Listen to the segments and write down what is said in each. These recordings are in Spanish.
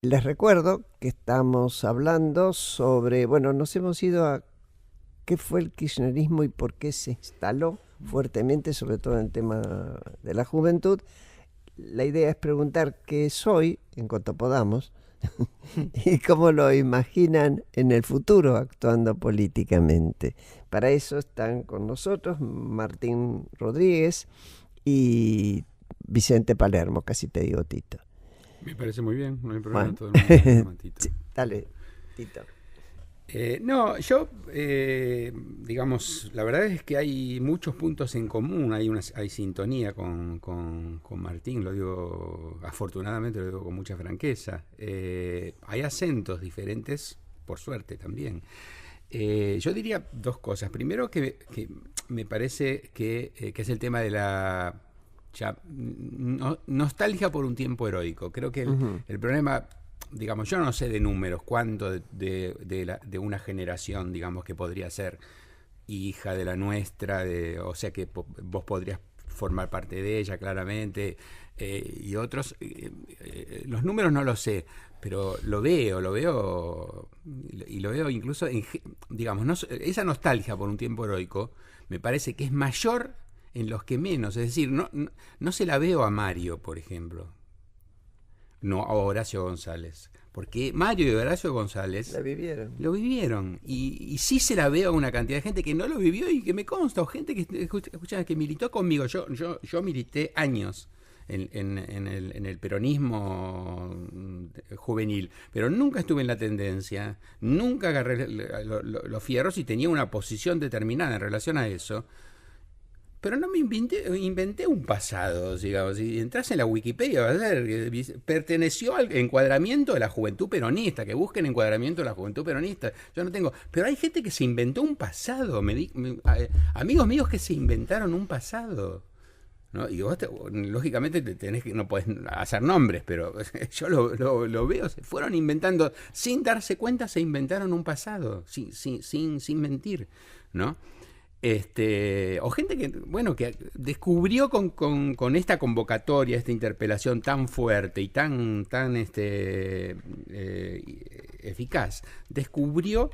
Les recuerdo que estamos hablando sobre, bueno, nos hemos ido a qué fue el kirchnerismo y por qué se instaló fuertemente, sobre todo en el tema de la juventud. La idea es preguntar qué es hoy, en cuanto podamos, y cómo lo imaginan en el futuro actuando políticamente. Para eso están con nosotros Martín Rodríguez y Vicente Palermo, casi te digo Tito. Me parece muy bien, no hay problema, Bueno, todo el mundo me llama Tito. sí, dale, Tito. No, yo, digamos, la verdad es que hay muchos puntos en común, hay sintonía con Martín, lo digo, afortunadamente lo digo con mucha franqueza. Hay acentos diferentes, por suerte también. Yo diría dos cosas. Primero que me parece que es el tema de la nostalgia por un tiempo heroico. Creo que Uh-huh. el problema, digamos, yo no sé de números, cuánto de una generación, digamos, que podría ser hija de la nuestra, o sea que vos podrías formar parte de ella claramente, y otros, los números no los sé, pero lo veo, y lo veo incluso, digamos, esa nostalgia por un tiempo heroico me parece que es mayor en los que menos, es decir, no se la veo a Mario, por ejemplo, no a Horacio González, porque Mario y Horacio González La vivieron. lo vivieron, y sí se la veo a una cantidad de gente que no lo vivió y que me consta, o gente que escucha, que militó conmigo. Yo milité años en el peronismo juvenil, pero nunca estuve en la tendencia, nunca agarré los fierros y tenía una posición determinada en relación a eso. Pero no me inventé un pasado, digamos. Si entras en la Wikipedia, vas a ver que perteneció al encuadramiento de la juventud peronista, que busquen encuadramiento de la juventud peronista. Yo no tengo. Pero hay gente que se inventó un pasado. Amigos míos que se inventaron un pasado, ¿no? Y vos, lógicamente, tenés que, no podés hacer nombres, pero yo lo veo. Se fueron inventando, sin darse cuenta, se inventaron un pasado, sin mentir, ¿no? O gente que, bueno, que descubrió con esta convocatoria, esta interpelación tan fuerte y tan eficaz, descubrió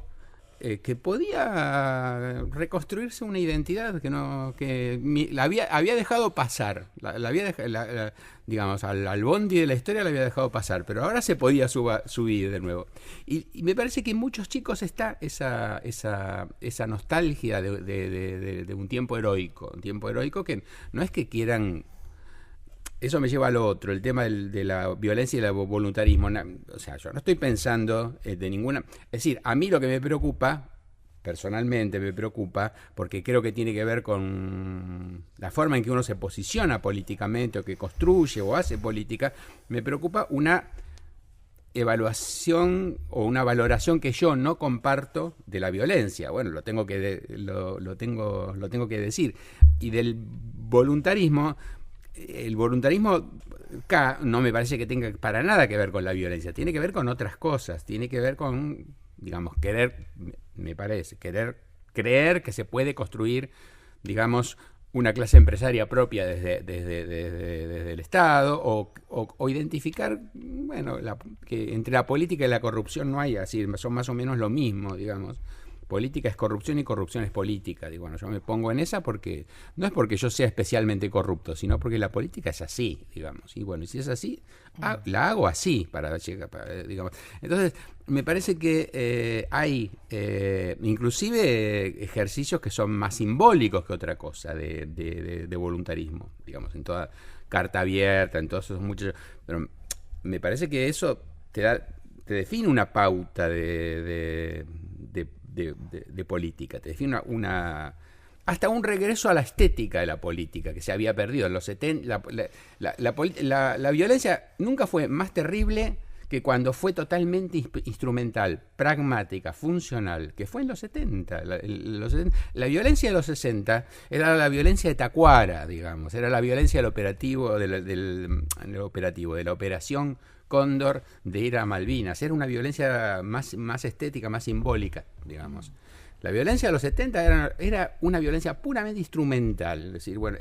que podía reconstruirse una identidad la había dejado pasar, digamos, al bondi de la historia la había dejado pasar, pero ahora se podía subir de nuevo. Y me parece que en muchos chicos está esa nostalgia de un tiempo heroico que no es que quieran. Eso me lleva al otro, el tema de la violencia y el voluntarismo. O sea, yo no estoy pensando de ninguna. Es decir, a mí lo que me preocupa, personalmente me preocupa, porque creo que tiene que ver con la forma en que uno se posiciona políticamente, o que construye o hace política, me preocupa una evaluación o una valoración que yo no comparto de la violencia. Bueno, lo tengo que decir. Y del voluntarismo. El voluntarismo no me parece que tenga para nada que ver con la violencia, tiene que ver con otras cosas, tiene que ver con, digamos, me parece, creer que se puede construir, digamos, una clase empresaria propia desde el Estado, o identificar, bueno, que entre la política y la corrupción no hay así, son más o menos lo mismo, digamos. Política es corrupción y corrupción es política. Digo, bueno, yo me pongo en esa porque no es porque yo sea especialmente corrupto, sino porque la política es así, digamos. Y bueno, y si es así, la hago así digamos. Entonces, me parece que hay inclusive ejercicios que son más simbólicos que otra cosa de voluntarismo, digamos, en toda carta abierta, en todos esos muchos. Pero me parece que eso te define una pauta de política, te define hasta un regreso a la estética de la política que se había perdido en los 70. La violencia nunca fue más terrible que cuando fue totalmente instrumental, pragmática, funcional, que fue en los 70. La violencia de los 60 era la violencia de Tacuara, digamos, era la violencia del operativo, de la operación Cóndor, de ir a Malvinas. Era una violencia más estética, más simbólica, digamos. La violencia de los 70 era una violencia puramente instrumental. Es decir, bueno,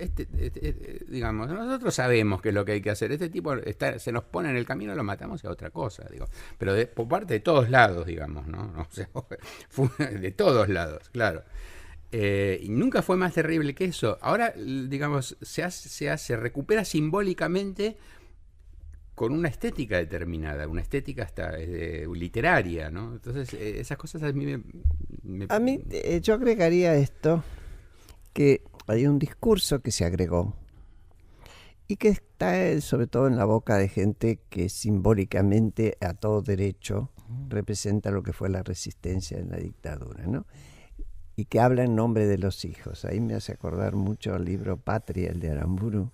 digamos, nosotros sabemos qué es lo que hay que hacer. Este tipo se nos pone en el camino, lo matamos y a otra cosa, digo. Pero por parte de todos lados, digamos, ¿no? O sea, fue de todos lados, claro. Y nunca fue más terrible que eso. Ahora, digamos, se recupera simbólicamente con una estética determinada, una estética hasta literaria, ¿no? Entonces, esas cosas a mí yo agregaría esto, que hay un discurso que se agregó y que está sobre todo en la boca de gente que simbólicamente a todo derecho representa lo que fue la resistencia en la dictadura, ¿no? Y que habla en nombre de los hijos. Ahí me hace acordar mucho al libro Patria, el de Aramburu,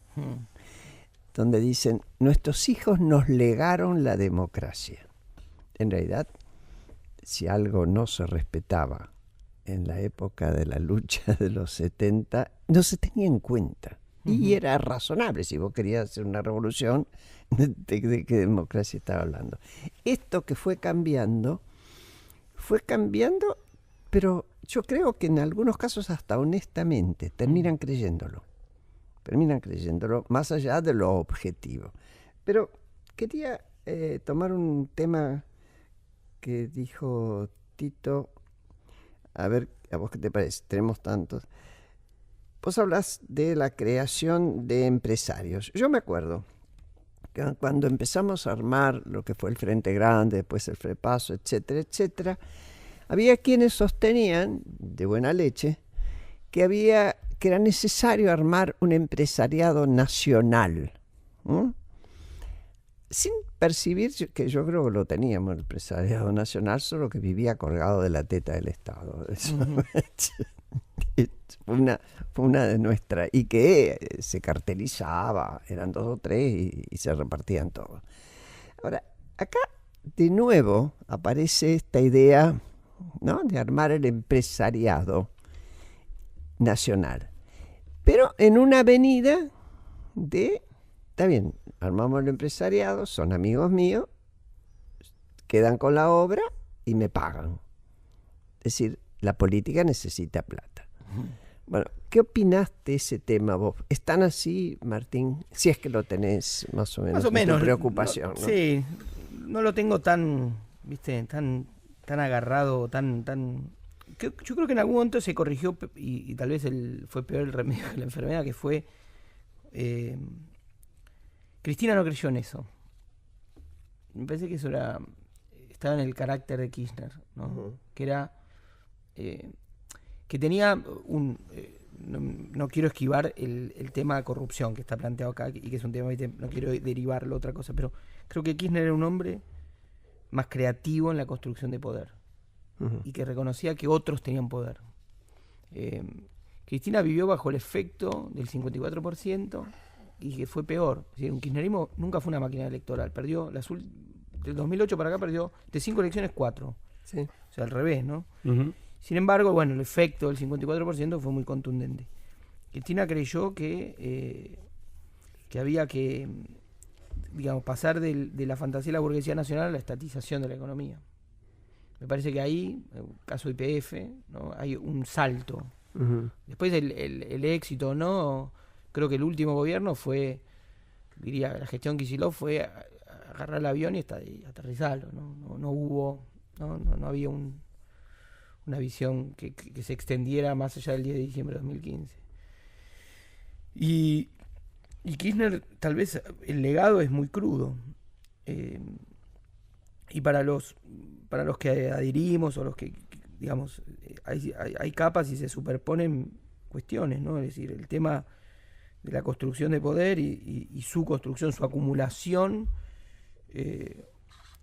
donde dicen, nuestros hijos nos legaron la democracia. En realidad, si algo no se respetaba en la época de la lucha de los 70, no se tenía en cuenta. Y era razonable, si vos querías hacer una revolución, de qué democracia estaba hablando. Esto que fue cambiando, pero yo creo que en algunos casos hasta honestamente terminan creyéndolo más allá de lo objetivo. Pero quería tomar un tema que dijo Tito, a ver, ¿a vos qué te parece? Tenemos tantos. Vos hablas de la creación de empresarios. Yo me acuerdo que cuando empezamos a armar lo que fue el Frente Grande, después el Frepaso, etcétera, etcétera, había quienes sostenían, de buena leche, que era necesario armar un empresariado nacional, sin percibir que yo creo que lo teníamos, el empresariado nacional, solo que vivía colgado de la teta del Estado. Eso, fue una de nuestras, y que se cartelizaba, eran 2 o 3 y se repartían todos. Ahora, acá de nuevo aparece esta idea, ¿no?, de armar el empresariado nacional, pero en una avenida está bien, armamos el empresariado, son amigos míos, quedan con la obra y me pagan. Es decir, la política necesita plata. Bueno, ¿qué opinás de ese tema vos? ¿Están así, Martín? Si es que lo tenés más o menos tu preocupación, ¿no? Sí, no lo tengo tan agarrado, yo creo que en algún momento se corrigió y tal vez fue peor el remedio que la enfermedad, que fue Cristina no creyó en eso. Me parece que eso estaba en el carácter de Kirchner, ¿no? Que era que tenía no quiero esquivar el tema de corrupción que está planteado acá y que es un tema, no quiero derivarlo a otra cosa, pero creo que Kirchner era un hombre más creativo en la construcción de poder. Y que reconocía que otros tenían poder. Cristina vivió bajo el efecto del 54% y que fue peor. Es decir, un kirchnerismo nunca fue una máquina electoral. Perdió del 2008 para acá, perdió de 5 elecciones 4. Sí. O sea, al revés, ¿no? Sin embargo, bueno, el efecto del 54% fue muy contundente. Cristina creyó que había que, digamos, pasar de la fantasía de la burguesía nacional a la estatización de la economía. Me parece que ahí, en el caso YPF, ¿no?, hay un salto. Después el éxito, ¿no? Creo que el último gobierno fue, diría, la gestión Kicillof fue agarrar el avión y aterrizarlo, ¿no? No había una visión que se extendiera más allá del 10 de diciembre de 2015. Y Kirchner, tal vez el legado es muy crudo. Y para los que adherimos o los que digamos, hay capas y se superponen cuestiones, ¿no? Es decir, el tema de la construcción de poder y su construcción, su acumulación,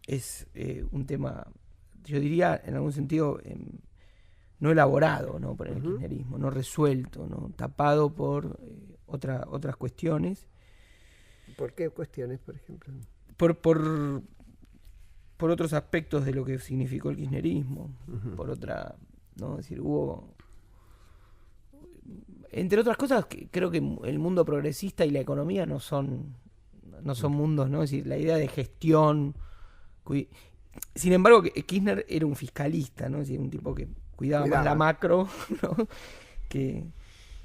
es un tema, yo diría, en algún sentido, no elaborado, ¿no?, por el kirchnerismo, no resuelto, ¿no?, tapado por otras cuestiones. ¿Por qué cuestiones, por ejemplo? Por otros aspectos de lo que significó el kirchnerismo, por otra, ¿no? Es decir, hubo, entre otras cosas, creo que el mundo progresista y la economía no son mundos, ¿no? Es decir, la idea de gestión. Sin embargo, Kirchner era un fiscalista, ¿no? Es decir, un tipo que cuidaba más la macro, ¿no? que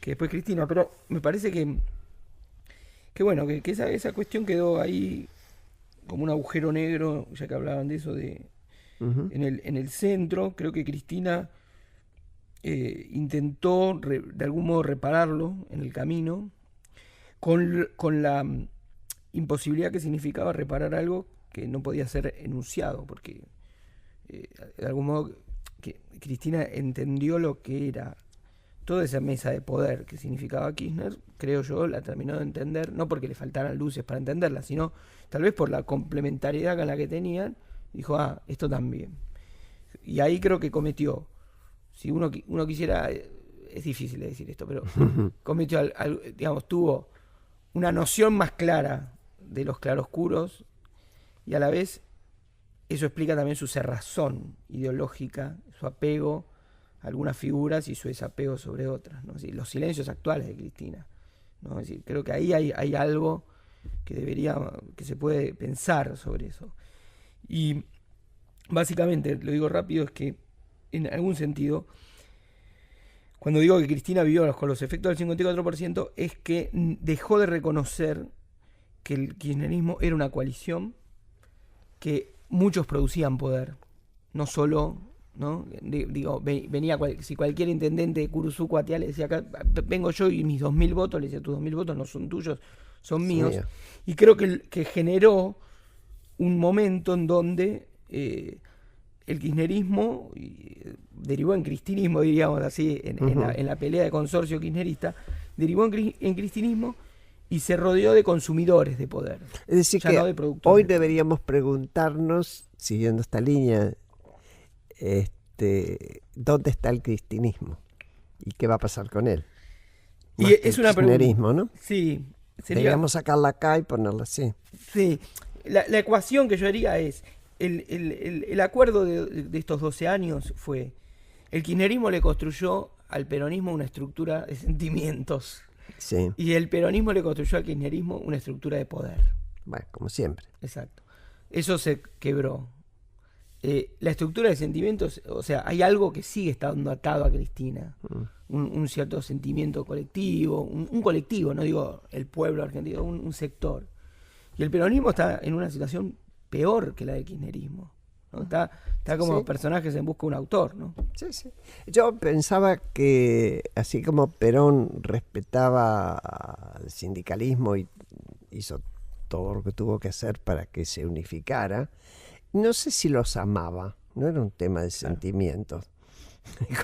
después Cristina. Pero me parece que bueno, que esa cuestión quedó ahí como un agujero negro, ya que hablaban de eso, en el centro. Creo que Cristina intentó de algún modo repararlo en el camino, con la imposibilidad que significaba reparar algo que no podía ser enunciado, porque de algún modo que Cristina entendió lo que era toda esa mesa de poder que significaba Kirchner, creo yo, la terminó de entender, no porque le faltaran luces para entenderla, sino tal vez por la complementariedad con la que tenían, dijo, esto también. Y ahí creo que cometió, si uno quisiera, es difícil de decir esto, pero cometió, digamos, tuvo una noción más clara de los claroscuros, y a la vez eso explica también su cerrazón ideológica, su apego a algunas figuras y su desapego sobre otras, ¿no? Es decir, los silencios actuales de Cristina, ¿no? Es decir, creo que ahí hay algo que se puede pensar sobre eso. Y básicamente, lo digo rápido, es que en algún sentido, cuando digo que Cristina vivió con los efectos del 54%, es que dejó de reconocer que el kirchnerismo era una coalición, que muchos producían poder, no solo, ¿no? Digo, venía si cualquier intendente de Curuzú, Cuatiá, le decía, acá vengo yo y mis 2.000 votos, le decía, tus 2.000 votos no son tuyos, son míos. Sí. Y creo que generó un momento en donde el kirchnerismo derivó en cristinismo, diríamos así, en la pelea de consorcio kirchnerista, derivó en cristinismo y se rodeó de consumidores de poder. Es decir, que no hoy deberíamos preguntarnos, siguiendo esta línea, ¿dónde está el cristinismo? ¿Y qué va a pasar con él? Más y es una kirchnerismo, ¿no? Sí. Deberíamos sacarla acá y ponerla así. Sí. La ecuación que yo haría es, el acuerdo de estos 12 años fue, el kirchnerismo le construyó al peronismo una estructura de sentimientos. Sí. Y el peronismo le construyó al kirchnerismo una estructura de poder. Bueno, como siempre. Exacto. Eso se quebró. La estructura de sentimientos, o sea, hay algo que sigue estando atado a Cristina. Un cierto sentimiento colectivo, un colectivo, no digo el pueblo argentino, un sector. Y el peronismo está en una situación peor que la del kirchnerismo, ¿no? Está como personajes en busca de un autor, ¿no? Sí, sí. Yo pensaba que así como Perón respetaba al sindicalismo y hizo todo lo que tuvo que hacer para que se unificara, no sé si los amaba, no era un tema de sentimientos.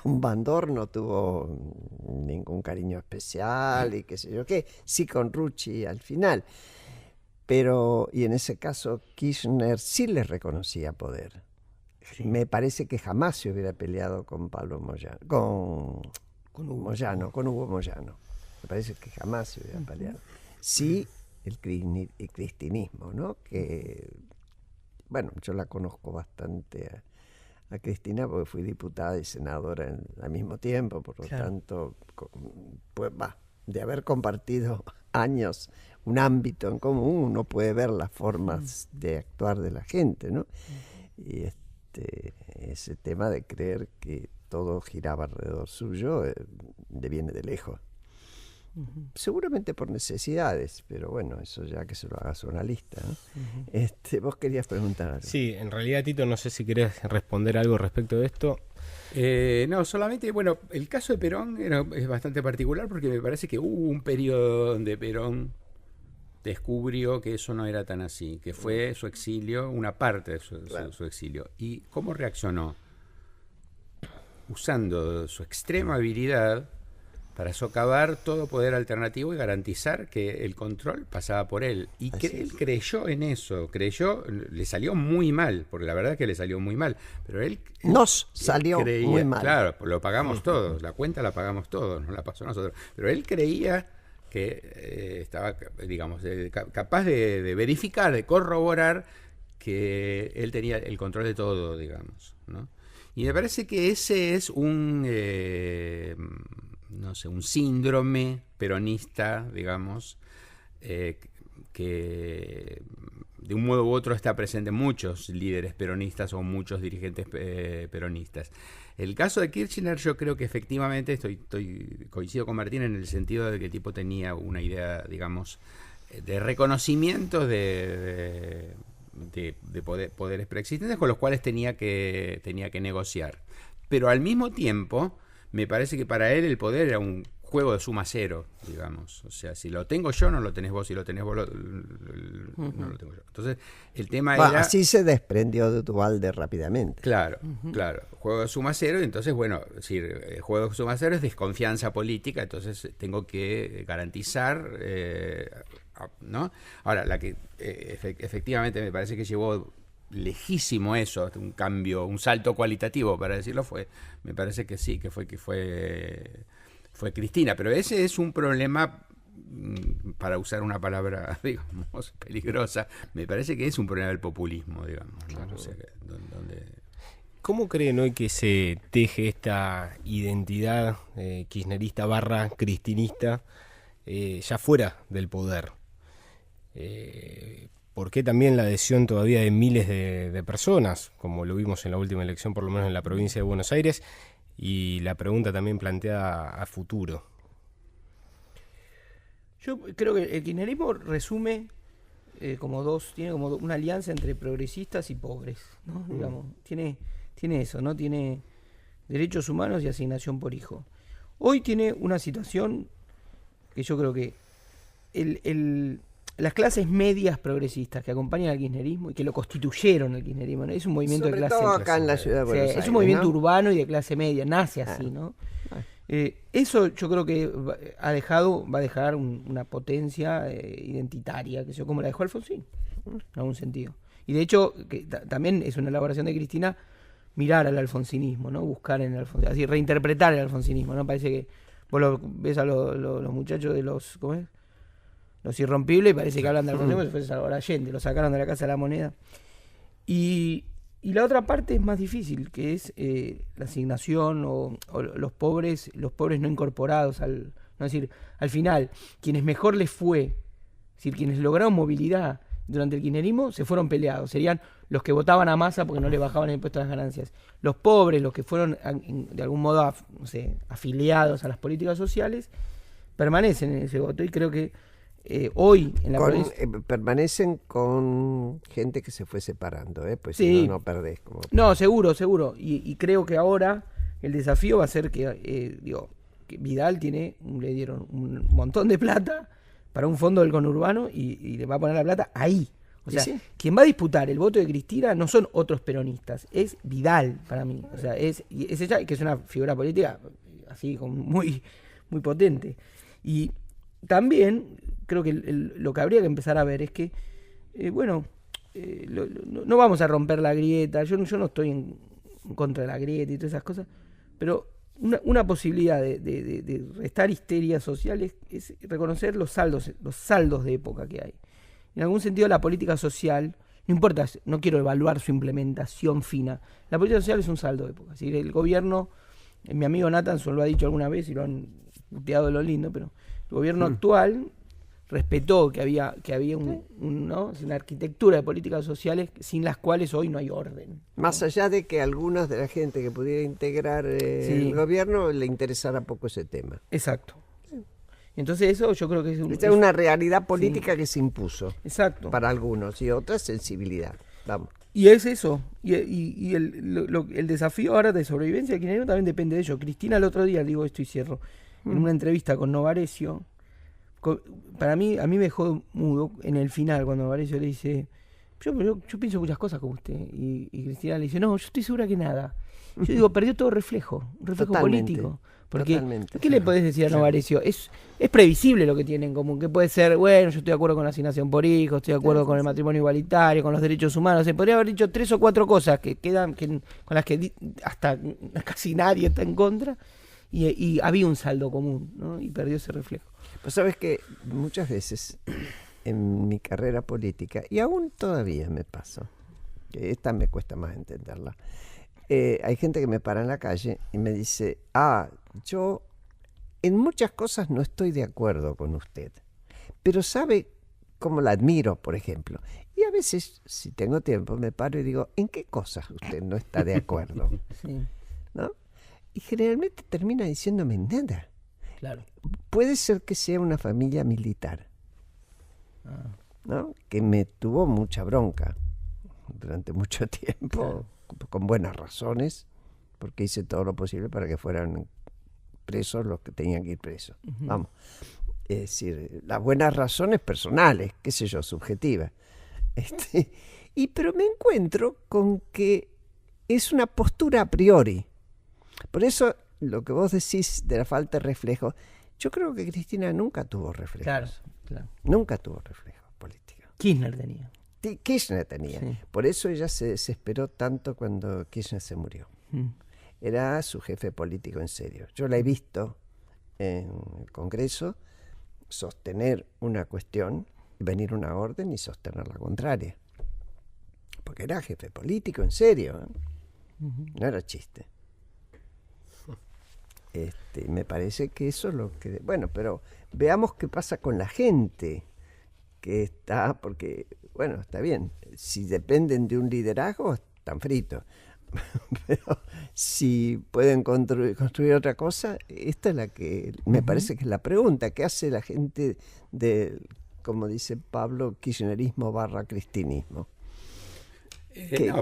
Con Bandor no tuvo ningún cariño especial y qué sé yo qué, sí con Rucci al final. Pero, y en ese caso, Kirchner sí le reconocía poder. Sí. Me parece que jamás se hubiera peleado con Pablo Moyano, con Hugo Moyano. Me parece que jamás se hubiera peleado. Sí, el cristinismo, ¿no? Que, bueno, yo la conozco bastante a Cristina porque fui diputada y senadora al mismo tiempo, por lo tanto, pues de haber compartido años un ámbito en común, uno puede ver las formas de actuar de la gente, ¿no? Y ese tema de creer que todo giraba alrededor suyo le viene de lejos. Seguramente por necesidades, pero bueno, eso ya que se lo haga su analista, ¿no? Vos querías preguntar algo. Sí, en realidad, Tito, no sé si querés responder algo respecto de esto. No, solamente, bueno, el caso de Perón es bastante particular porque me parece que hubo un periodo donde Perón descubrió que eso no era tan así, que fue su exilio, una parte de su exilio. ¿Y cómo reaccionó? Usando su extrema habilidad para socavar todo poder alternativo y garantizar que el control pasaba por él. Y él creyó en eso, le salió muy mal, porque la verdad es que le salió muy mal, pero nos salió muy mal. Claro, lo pagamos todos, la cuenta la pagamos todos, nos la pasó a nosotros, pero él creía que estaba, digamos, capaz de verificar, de corroborar que él tenía el control de todo, digamos, ¿no? Y me parece que ese es un síndrome peronista, digamos, que de un modo u otro está presente en muchos líderes peronistas o muchos dirigentes peronistas. El caso de Kirchner, yo creo que efectivamente coincido con Martín en el sentido de que el tipo tenía una idea, digamos, de reconocimiento de poderes preexistentes con los cuales tenía que negociar. Pero al mismo tiempo, me parece que para él el poder era un juego de suma cero, digamos. O sea, si lo tengo yo, no lo tenés vos. Si lo tenés vos, no lo tengo yo. Entonces, el tema era... Así se desprendió de Duhalde rápidamente. Claro, claro. Juego de suma cero. Y entonces, bueno, es decir, el juego de suma cero es desconfianza política. Entonces, tengo que garantizar... ¿no? Ahora, la que efectivamente me parece que llevó lejísimo eso, un cambio, un salto cualitativo, para decirlo, me parece que sí, que fue Cristina, pero ese es un problema, para usar una palabra, digamos, peligrosa, me parece que es un problema del populismo, digamos, ¿no? O sea, ¿Cómo creen hoy que se teje esta identidad kirchnerista / cristinista ya fuera del poder? ¿Por qué también la adhesión todavía de miles de personas, como lo vimos en la última elección, por lo menos en la provincia de Buenos Aires? Y la pregunta también planteada a futuro. Yo creo que el kirchnerismo resume tiene como una alianza entre progresistas y pobres, ¿no? Digamos, tiene eso, ¿no? Tiene derechos humanos y asignación por hijo. Hoy tiene una situación que yo creo que las clases medias progresistas que acompañan al kirchnerismo y que lo constituyeron el kirchnerismo, ¿no? Es un movimiento Sobre de clase todo acá en la ciudad de Buenos Aires, es un movimiento ¿no? urbano y de clase media, nace así, ¿no? Eso yo creo que va a dejar una potencia identitaria, que yo como la dejó Alfonsín, en algún sentido. Y de hecho, que también es una elaboración de Cristina, mirar al alfonsinismo, ¿no? Buscar en el alfonsinismo, así reinterpretar el alfonsinismo, ¿no? Parece que vos ves a los muchachos de los, ¿cómo es? Los Irrompibles, y parece que hablan de Alfonsín como si fuese Salvador Allende, lo sacaron de la Casa de la Moneda. Y la otra parte es más difícil, que es la asignación o los pobres no incorporados, es decir, al final, quienes mejor les fue, es decir, quienes lograron movilidad durante el kirchnerismo, se fueron peleados, serían los que votaban a Massa porque no le bajaban el impuesto a las ganancias. Los pobres, los que fueron de algún modo afiliados a las políticas sociales, permanecen en ese voto, y creo que hoy en la permanecen con gente que se fue separando, pues sí. Si no perdés. No, seguro. Y creo que ahora el desafío va a ser que Vidal le dieron un montón de plata para un fondo del conurbano y le va a poner la plata ahí. O sea, ¿sí? Quien va a disputar el voto de Cristina no son otros peronistas, es Vidal para mí. O sea, es ella, que es una figura política así como muy, muy potente. Y también creo que lo que habría que empezar a ver es que, no vamos a romper la grieta. Yo no estoy en contra de la grieta y todas esas cosas, pero una posibilidad de restar histeria social es reconocer los saldos de época que hay. En algún sentido, la política social, no importa, no quiero evaluar su implementación fina, la política social es un saldo de época. Es decir, el gobierno, mi amigo Nathanson lo ha dicho alguna vez y lo han puteado de lo lindo, pero el gobierno actual respetó que había una arquitectura de políticas sociales sin las cuales hoy no hay orden. Más allá de que algunos de la gente que pudiera integrar el gobierno le interesara poco ese tema. Exacto. Entonces eso yo creo que es una realidad política que se impuso. Exacto. Para algunos y otras sensibilidad. Vamos. Y es eso. Y el desafío ahora de sobrevivencia del kirchnerismo también depende de ello. Cristina el otro día, digo esto y cierro, en una entrevista con Novarecio, a mí me dejó mudo en el final cuando Novarecio le dice, yo pienso muchas cosas como usted. Y Cristina le dice, no, yo estoy segura que nada. Yo digo, perdió todo reflejo político. Porque, ¿qué le podés decir a Novarecio? Es previsible lo que tienen en común, que puede ser, bueno, yo estoy de acuerdo con la asignación por hijos, estoy de acuerdo con el matrimonio igualitario, con los derechos humanos. Se podría haber dicho 3 o 4 cosas con las que hasta casi nadie está en contra, y había un saldo común, ¿no? Y perdió ese reflejo. Pues sabes que muchas veces en mi carrera política, y aún todavía me pasa, que esta me cuesta más entenderla, hay gente que me para en la calle y me dice, yo en muchas cosas no estoy de acuerdo con usted, pero ¿sabe cómo la admiro, por ejemplo? Y a veces, si tengo tiempo, me paro y digo, ¿en qué cosas usted no está de acuerdo? Sí. ¿No? Y generalmente termina diciéndome nada. Claro. Puede ser que sea una familia militar, ¿no? Que me tuvo mucha bronca durante mucho tiempo, con buenas razones, porque hice todo lo posible para que fueran presos los que tenían que ir presos. Vamos. Es decir, las buenas razones personales, qué sé yo, subjetivas. Pero me encuentro con que es una postura a priori. Por eso lo que vos decís de la falta de reflejo, yo creo que Cristina nunca tuvo reflejos. Claro. Nunca tuvo reflejos políticos. Kirchner tenía. Kirchner tenía. Sí. Por eso ella se desesperó tanto cuando Kirchner se murió. Era su jefe político en serio. Yo la he visto en el Congreso sostener una cuestión, venir una orden y sostener la contraria. Porque era jefe político en serio, ¿eh? No era chiste. Me parece que eso es lo que... Bueno, pero veamos qué pasa con la gente que está, porque, bueno, está bien, si dependen de un liderazgo, están fritos. Pero si pueden construir otra cosa, esta es la que me parece que es la pregunta. ¿Qué hace la gente del, como dice Pablo, kirchnerismo / cristinismo?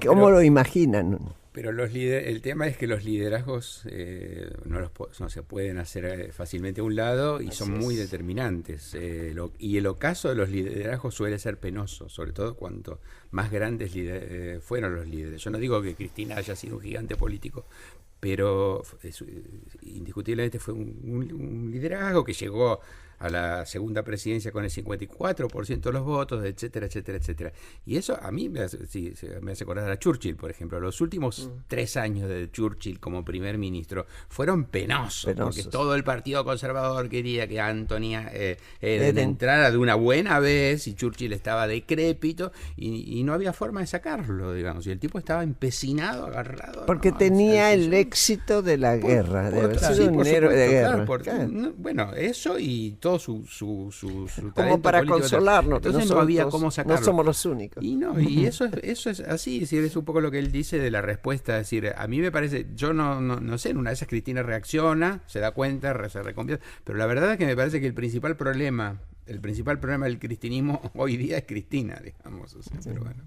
¿Cómo lo imaginan? Pero el tema es que los liderazgos no se pueden hacer fácilmente a un lado y Así son muy determinantes. Y el ocaso de los liderazgos suele ser penoso, sobre todo cuanto más grandes fueron los líderes. Yo no digo que Cristina haya sido un gigante político, pero indiscutiblemente fue un liderazgo que llegó a la segunda presidencia con el 54% de los votos, etcétera, etcétera, etcétera. Y eso a mí me hace acordar a Churchill, por ejemplo. Los últimos 3 años de Churchill como primer ministro fueron penosos. Porque todo el Partido Conservador quería que Anthony entrara de una buena vez, y Churchill estaba decrépito y no había forma de sacarlo, digamos. Y el tipo estaba empecinado, agarrado. Porque tenía el éxito de la guerra, de haber sido un héroe de guerra. Bueno, eso y todo su como talento para político. consolarnos, Entonces no había cómo sacarlo. No somos los únicos. Y eso es así, es decir, es un poco lo que él dice de la respuesta. Es decir, a mí me parece, yo no sé, en una de esas Cristina reacciona, se da cuenta, se reconvierte, pero la verdad es que me parece que el principal problema del cristinismo hoy día es Cristina, digamos. O sea, pero bueno,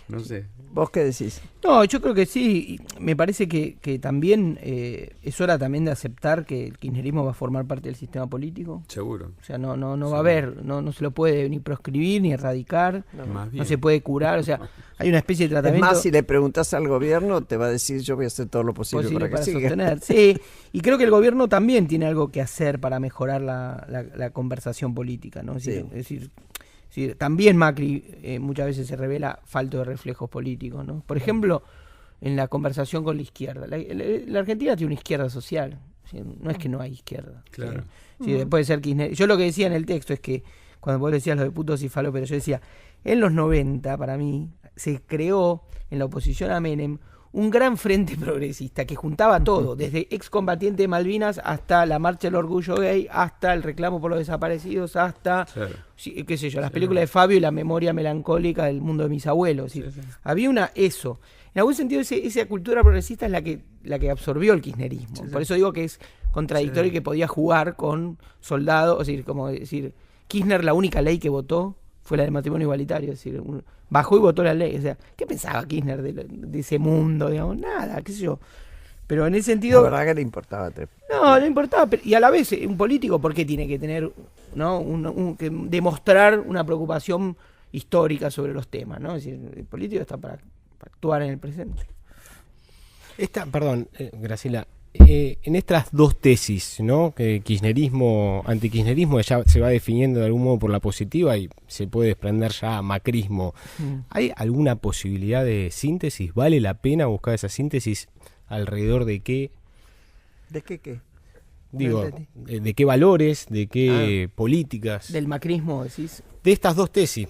no sé. ¿Vos qué decís? No, yo creo que sí. Me parece que también es hora también de aceptar que el kirchnerismo va a formar parte del sistema político. Seguro. O sea, no va a haber, no se lo puede ni proscribir ni erradicar, no se puede curar. O sea, hay una especie de tratamiento. Es más, si le preguntas al gobierno, te va a decir: yo voy a hacer todo lo posible para que siga. Sostener. Sí, y creo que el gobierno también tiene algo que hacer para mejorar la conversación política, ¿no? Es decir, también Macri muchas veces se revela falto de reflejos políticos, ¿no? Por ejemplo, en la conversación con la izquierda. La Argentina tiene una izquierda social, ¿sí? No es que no hay izquierda. Claro. ¿sí? Puede ser Kirchner. Yo lo que decía en el texto es que, cuando vos decías lo de putos y falóperos, yo decía, en los 90, para mí, se creó en la oposición a Menem un gran frente progresista que juntaba todo, desde excombatiente de Malvinas hasta la marcha del orgullo gay, hasta el reclamo por los desaparecidos, hasta, qué sé yo, las películas de Fabio y la memoria melancólica del mundo de mis abuelos. Había eso. En algún sentido, esa cultura progresista es la que absorbió el kirchnerismo. Por eso digo que es contradictorio y que podía jugar con soldados, es decir, como decir, Kirchner, la única ley que votó fue la del matrimonio igualitario, es decir, bajó y votó la ley. O sea, ¿qué pensaba Kirchner de ese mundo? Digamos, nada, qué sé yo. Pero en ese sentido... La verdad que le importaba. No, le importaba. Y a la vez, un político, ¿por qué tiene que tener, ¿no? que demostrar una preocupación histórica sobre los temas, ¿no? Es decir, el político está para actuar en el presente. Graciela, en estas dos tesis, ¿no? Que antikirchnerismo ya se va definiendo de algún modo por la positiva y se puede desprender ya a macrismo. ¿Hay alguna posibilidad de síntesis? ¿Vale la pena buscar esa síntesis alrededor de qué? ¿De qué? Digo, ¿de qué valores? ¿De qué políticas? Del macrismo, decís. De estas dos tesis,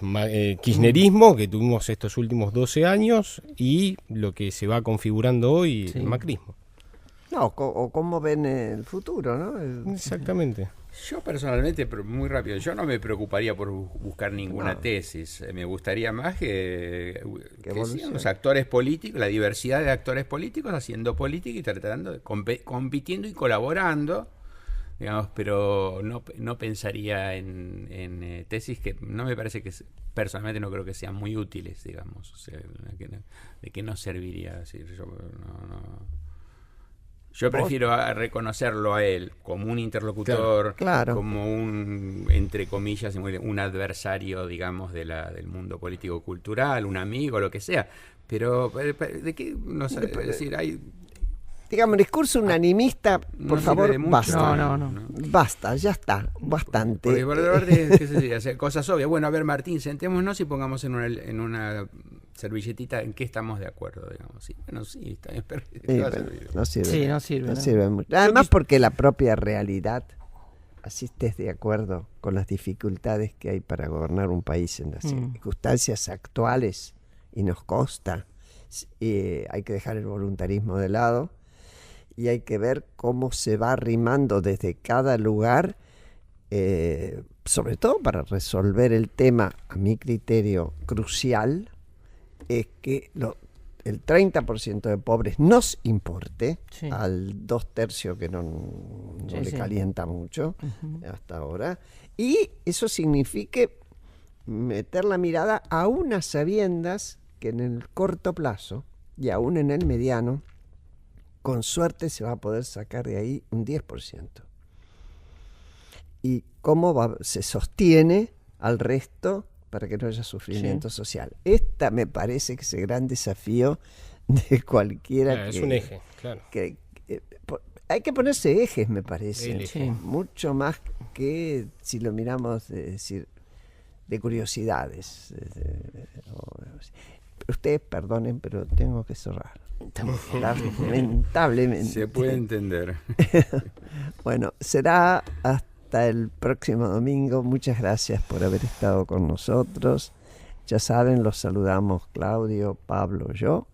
kirchnerismo, que tuvimos estos últimos 12 años, y lo que se va configurando hoy, el macrismo. No, o cómo ven el futuro, ¿no? Exactamente. Yo personalmente, pero muy rápido, yo no me preocuparía por buscar ninguna tesis. Me gustaría más que sigan los actores políticos, la diversidad de actores políticos haciendo política y tratando de compitiendo y colaborando, digamos, pero no pensaría en tesis que no me parece que, personalmente no creo que sean muy útiles, digamos. O sea, de qué nos serviría decir yo prefiero reconocerlo a él como un interlocutor, claro. como un, entre comillas, un adversario, digamos, del mundo político-cultural, un amigo, lo que sea. Pero, ¿de qué? No sé, es decir, hay... Digamos, discurso unanimista, por favor, basta. No. Basta, ya está, bastante. Porque por hablar de qué sé yo, hacer cosas obvias. Bueno, a ver, Martín, sentémonos y pongamos en una servilletita en qué estamos de acuerdo, digamos. Sí, bueno, sí, está bien, pero no sirve. Sí, no sirve. No sirve mucho. Además, porque la propia realidad, así estés de acuerdo con las dificultades que hay para gobernar un país en las circunstancias actuales, y nos consta, hay que dejar el voluntarismo de lado. Y hay que ver cómo se va arrimando desde cada lugar, sobre todo para resolver el tema, a mi criterio, crucial, es que el 30% de pobres nos importe, al 2/3 que no le calienta mucho hasta ahora, y eso signifique meter la mirada aún a sabiendas que en el corto plazo, y aún en el mediano, con suerte se va a poder sacar de ahí un 10%. ¿Y cómo se sostiene al resto para que no haya sufrimiento social? Esta me parece que es el gran desafío de cualquiera. Claro, es un eje, claro. Hay que ponerse ejes, me parece. Mucho más que si lo miramos de curiosidades. Ustedes perdonen, pero tengo que cerrar. Lamentablemente. Se puede entender. Bueno, será hasta el próximo domingo. Muchas gracias por haber estado con nosotros. Ya saben, los saludamos Claudio, Pablo, yo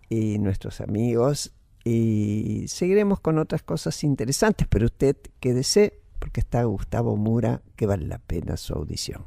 y nuestros amigos. Y seguiremos con otras cosas interesantes, pero usted quédese porque está Gustavo Mura, que vale la pena su audición.